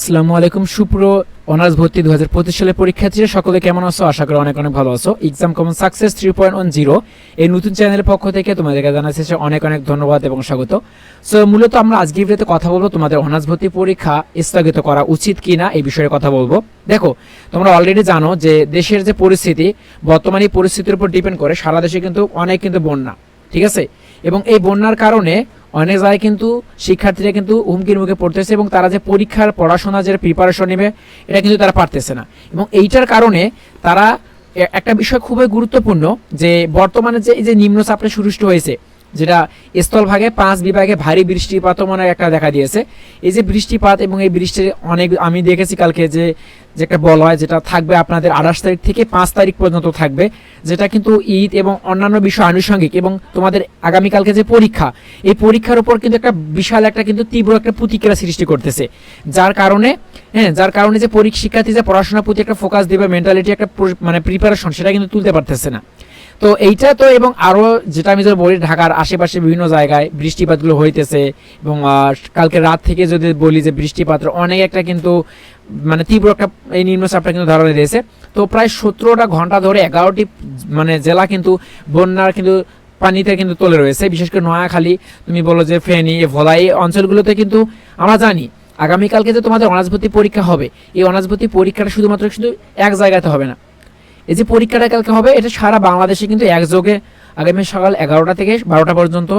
আসসালামু আলাইকুম সুপ্র অনার্স ভর্তি 2025 সালের পরীক্ষার্থীরা সকলে কেমন আছো? আশা করি অনেক অনেক ভালো আছো। এক্সাম কমন সাকসেস 3.10 এই নতুন চ্যানেলের পক্ষ থেকে তোমাদেরকে জানাচ্ছি অনেক অনেক ধন্যবাদ এবং স্বাগত। সো মূলত আমরা আজকের ভিডিওতে কথা বলবো তোমাদের অনার্স ভর্তি পরীক্ষা স্থগিত করা উচিত কিনা এই বিষয়ে কথা বলবো। দেখো, তোমরা অলরেডি জানো যে দেশের যে পরিস্থিতি, বর্তমানে পরিস্থিতির উপর ডিপেন্ড করে সারা দেশে কিন্তু অনেক বন্যা, ঠিক আছে? এবং এই বন্যার কারণে অনেক জায়গায় কিন্তু শিক্ষার্থীরা কিন্তু হুমকির মুখে পড়তেছে এবং তারা যে পরীক্ষার পড়াশোনা যে প্রিপারেশন নেবে এটা কিন্তু তারা পারতেছে না। এবং এইটার কারণে তারা একটা বিষয় খুবই গুরুত্বপূর্ণ যে বর্তমানে যে এই যে নিম্নচাপটা সৃষ্টি হয়েছে, যেটা স্থলভাগে 5 বিভাগে ভারী বৃষ্টিপাতও মনে একটা দেখা দিয়েছে। এই যে বৃষ্টিপাত এবং এই বৃষ্টির অনেক আমি দেখেছি কালকে যে একটা বলা হয় যেটা থাকবে আপনাদের 28 তারিখ থেকে 5 তারিখ পর্যন্ত থাকবে, যেটা কিন্তু ঈদ এবং অন্যান্য বিষয় আনুষঙ্গিক এবং তোমাদের আগামীকালকে যে পরীক্ষা, এই পরীক্ষার উপর কিন্তু একটা বিশাল একটা কিন্তু তীব্র একটা প্রতিক্রিয়া সৃষ্টি করতেছে, যার কারণে যে শিক্ষার্থী যে পড়াশোনার প্রতি একটা ফোকাস দেবে, মেন্টালিটি একটা মানে প্রিপারেশন সেটা কিন্তু তুলতে পারতেছে না। তো এইটা তো এবং আরও যেটা আমি যদি বলি ঢাকার আশেপাশে বিভিন্ন জায়গায় বৃষ্টিপাতগুলো হইতেছে এবং কালকে রাত থেকে যদি বলি যে বৃষ্টিপাতের অনেক একটা কিন্তু মানে তীব্র একটা এই নিম্নচাপটা কিন্তু ধরা দিয়েছে। তো প্রায় 17টা ঘন্টা ধরে 11টি মানে জেলা কিন্তু বন্যার কিন্তু পানিতে কিন্তু তলে রয়েছে। বিশেষ করে নোয়াখালী, তুমি বলো যে ফেনী, ভোলা, এই অঞ্চলগুলোতে কিন্তু আমরা জানি আগামীকালকে যে তোমাদের অনার্স ভর্তি পরীক্ষা হবে, এই অনার্স ভর্তি পরীক্ষাটা শুধুমাত্র শুধু এক জায়গাতে হবে না। এই যে পরীক্ষাটা কালকে হবে এটা সারা বাংলাদেশে কিন্তু একযোগে আগামী সকাল 11টা থেকে 12টা পর্যন্ত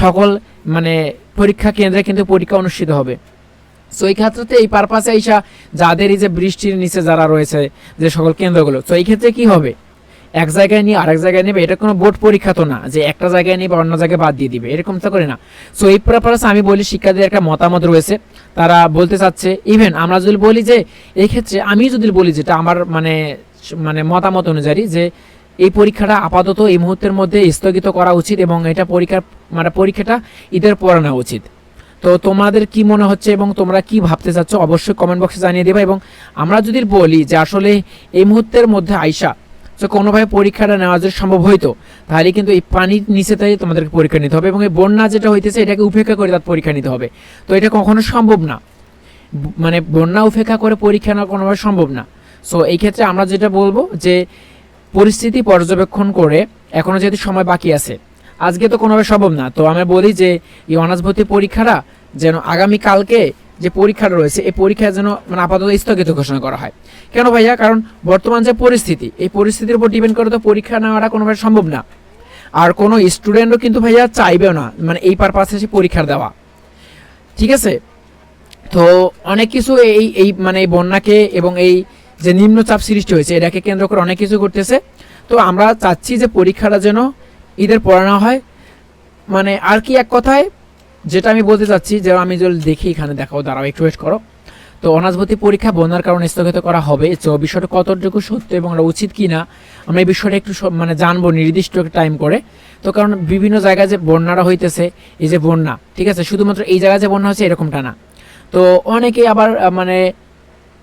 সকল মানে পরীক্ষা কেন্দ্রে কিন্তু পরীক্ষা অনুষ্ঠিত হবে। সো এই ক্ষেত্রে এই পারপাসে আইসা যাদের এই যে বৃষ্টির নিচে যারা রয়েছে যে সকল কেন্দ্রগুলো, তো এই ক্ষেত্রে কি হবে, এক জায়গায় নিয়ে আরেক জায়গায় নেবে, এটা কোনো বোর্ড পরীক্ষা তো না যে একটা জায়গায় নিয়ে বা অন্য জায়গায় বাদ দিয়ে দিবে, এরকম তো করে না। সো এই পারপাসে আমি বলি শিক্ষার্থীদের একটা মতামত রয়েছে, তারা বলতে চাচ্ছে ইভেন আমরা যদি বলি যে এই ক্ষেত্রে আমি যদি বলি যেটা আমার মানে মতামত অনুযায়ী যে এই পরীক্ষাটা আপাতত এই মুহূর্তের মধ্যে স্থগিত করা উচিত এবং এটা পরীক্ষাটা ঈদের পরে নেওয়া উচিত। তো তোমাদের কি মনে হচ্ছে এবং তোমরা কি ভাবতে চাচ্ছ অবশ্যই কমেন্ট বক্সে জানিয়ে দেবে। এবং আমরা যদি বলি যে আসলে এই মুহূর্তের মধ্যে আইসা তো কোনোভাবে পরীক্ষাটা নেওয়া যদি সম্ভব হইতো, তাহলে কিন্তু এই পানির নিচে তাই তোমাদেরকে পরীক্ষা নিতে হবে এবং এই বন্যা যেটা হইতেছে এটাকে উপেক্ষা করে তার পরীক্ষা নিতে হবে। তো এটা কখনো সম্ভব না, মানে বন্যা উপেক্ষা করে পরীক্ষা নেওয়া কোনোভাবে সম্ভব না। সো এই ক্ষেত্রে আমরা যেটা বলবো যে পরিস্থিতি পর্যবেক্ষণ করে এখনও যেহেতু সময় বাকি আছে, আজকে তো কোনোভাবে সম্ভব না, তো আমরা বলি যে এই অনার্স ভর্তি পরীক্ষাটা যেন আগামীকালকে যে পরীক্ষাটা রয়েছে এই পরীক্ষা যেন মানে আপাতত স্থগিত ঘোষণা করা হয়। কেন ভাইয়া? কারণ বর্তমান যে পরিস্থিতি, এই পরিস্থিতির উপর ডিপেন্ড করে তো পরীক্ষা নেওয়াটা কোনোভাবে সম্ভব না। আর কোনো স্টুডেন্টও কিন্তু ভাইয়া চাইবেও না মানে এই পারপাসে সে পরীক্ষা দেওয়া, ঠিক আছে? তো অনেক কিছু এই মানে এই বন্যাকে এবং এই যে নিম্নচাপ সৃষ্টি হয়েছে এটাকে কেন্দ্র করে অনেক কিছু করতেছে। তো আমরা চাচ্ছি যে পরীক্ষাটা যেন ঈদের পরে না হয়। মানে আর কি এক কথায় যেটা আমি বলতে চাচ্ছি, যে আমি যদি দেখি এখানে দেখাও, দাঁড়াও একটু ওয়েট করো। তো অনার্স ভর্তি পরীক্ষা বন্যার কারণে স্থগিত করা হবে, তো বিষয়টা কতটুকু সত্য এবং উচিত কি না আমরা এই বিষয়টা একটু মানে জানবো নির্দিষ্ট টাইম করে। তো কারণ বিভিন্ন জায়গায় যে বন্যাটা হইতেছে, এই যে বন্যা, ঠিক আছে, শুধুমাত্র এই জায়গায় যে বন্যা হচ্ছে এরকমটা না। তো অনেকে আবার মানে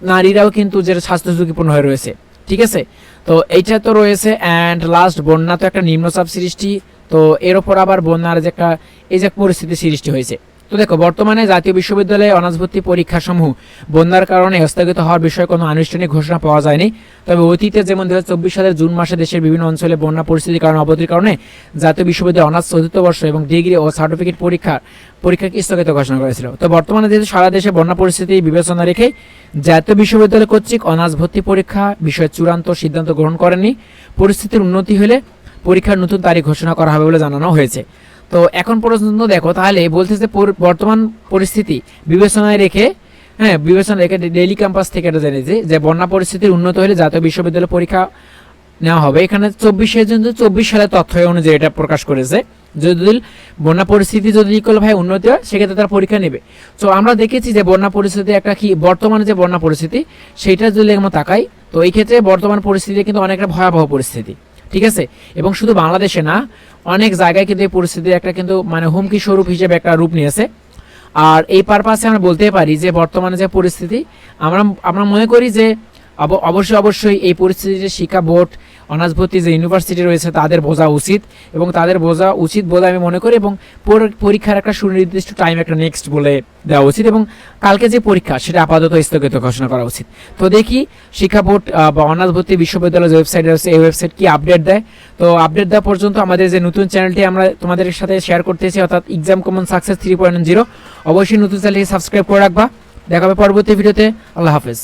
নারীরাও কিন্তু যে স্বাস্থ্য ঝুঁকিপূর্ণ হয়ে রয়েছে, ঠিক আছে? তো এইটা তো রয়েছে। অ্যান্ড লাস্ট বন্যা তো একটা নিম্নচাপ সৃষ্টি, তো এর ওপর আবার বন্যার যে একটা এই যে পরিস্থিতি সৃষ্টি হয়েছে। তো দেখো, বর্তমানে জাতীয় বিশ্ববিদ্যালয়ে অনার্স ভর্তি পরীক্ষাসমূহ বন্যার কারণে স্থগিত হওয়ার বিষয়ে কোনো আনুষ্ঠানিক ঘোষণা পাওয়া যায়নি। তবে অতীতে যেমন 2024 সালের জুন মাসে দেশের বিভিন্ন অঞ্চলে বন্যা পরিস্থিতির কারণে অবধির কারণে জাতীয় বিশ্ববিদ্যালয় অনার্স চতুর্থ বর্ষ এবং ডিগ্রি ও সার্টিফিকেট পরীক্ষাকে স্থগিত ঘোষণা করেছিল। তো বর্তমানে যেহেতু সারা দেশে বন্যা পরিস্থিতি বিবেচনা রেখে জাতীয় বিশ্ববিদ্যালয় কর্তৃক অনার্স ভর্তি পরীক্ষা বিষয়ে চূড়ান্ত সিদ্ধান্ত গ্রহণ করেনি। পরিস্থিতির উন্নতি হলে পরীক্ষার নতুন তারিখ ঘোষণা করা হবে বলে জানানো হয়েছে। তো এখন পর্যন্ত দেখো, তাহলে বলতেছে বর্তমান পরিস্থিতি বিবেচনায় রেখে ডেইলি ক্যাম্পাস থেকে এটা জেনেছে যে বন্যা পরিস্থিতির উন্নত হলে জাতীয় বিশ্ববিদ্যালয় পরীক্ষা নেওয়া হবে। এখানে 24 সালের তথ্য অনুযায়ী এটা প্রকাশ করেছে, যদি বন্যা পরিস্থিতি যদি ভাই উন্নতি হয় সেক্ষেত্রে তারা পরীক্ষা নেবে। তো আমরা দেখেছি যে বন্যা পরিস্থিতি একটা কি বর্তমানে যে বন্যা পরিস্থিতি সেইটা যদি আমরা তাকাই, তো এই ক্ষেত্রে বর্তমান পরিস্থিতি কিন্তু অনেকটা ভয়াবহ পরিস্থিতি, ঠিক আছে? এবং শুধু বাংলাদেশে না, অনেক জায়গায় কিন্তু এই পরিস্থিতি একটা কিন্তু মানে হুমকি স্বরূপ হিসেবে একটা রূপ নিয়েছে। আর এই পারপাসে আমরা বলতে পারি যে বর্তমানে যে পরিস্থিতি আমরা মনে করি যে অবশ্যই এই পরিস্থিতিতে শিক্ষা বোর্ড অনার্স ভর্তি যে ইউনিভার্সিটি রয়েছে তাদের বোঝা উচিত, এবং তাদের বোঝা উচিত বলে আমি মনে করি, এবং পরীক্ষার একটা সুনির্দিষ্ট টাইম একটা নেক্সট বলে দেওয়া উচিত, এবং কালকে যে পরীক্ষা সেটা আপাতত স্থগিত ঘোষণা করা উচিত। তো দেখি শিক্ষা বোর্ড বা অনার্স ভর্তি বিশ্ববিদ্যালয়ের যে ওয়েবসাইট রয়েছে এই ওয়েবসাইট কি আপডেট দেয়। তো আপডেট দেওয়া পর্যন্ত আমাদের যে নতুন চ্যানেলটি আমরা তোমাদের সাথে শেয়ার করতেছি, অর্থাৎ এক্সাম কমন সাকসেস 3.0, অবশ্যই নতুন চ্যানেলটি সাবস্ক্রাইব করে রাখবা। দেখা হবে পরবর্তী ভিডিওতে। আল্লাহ হাফেজ।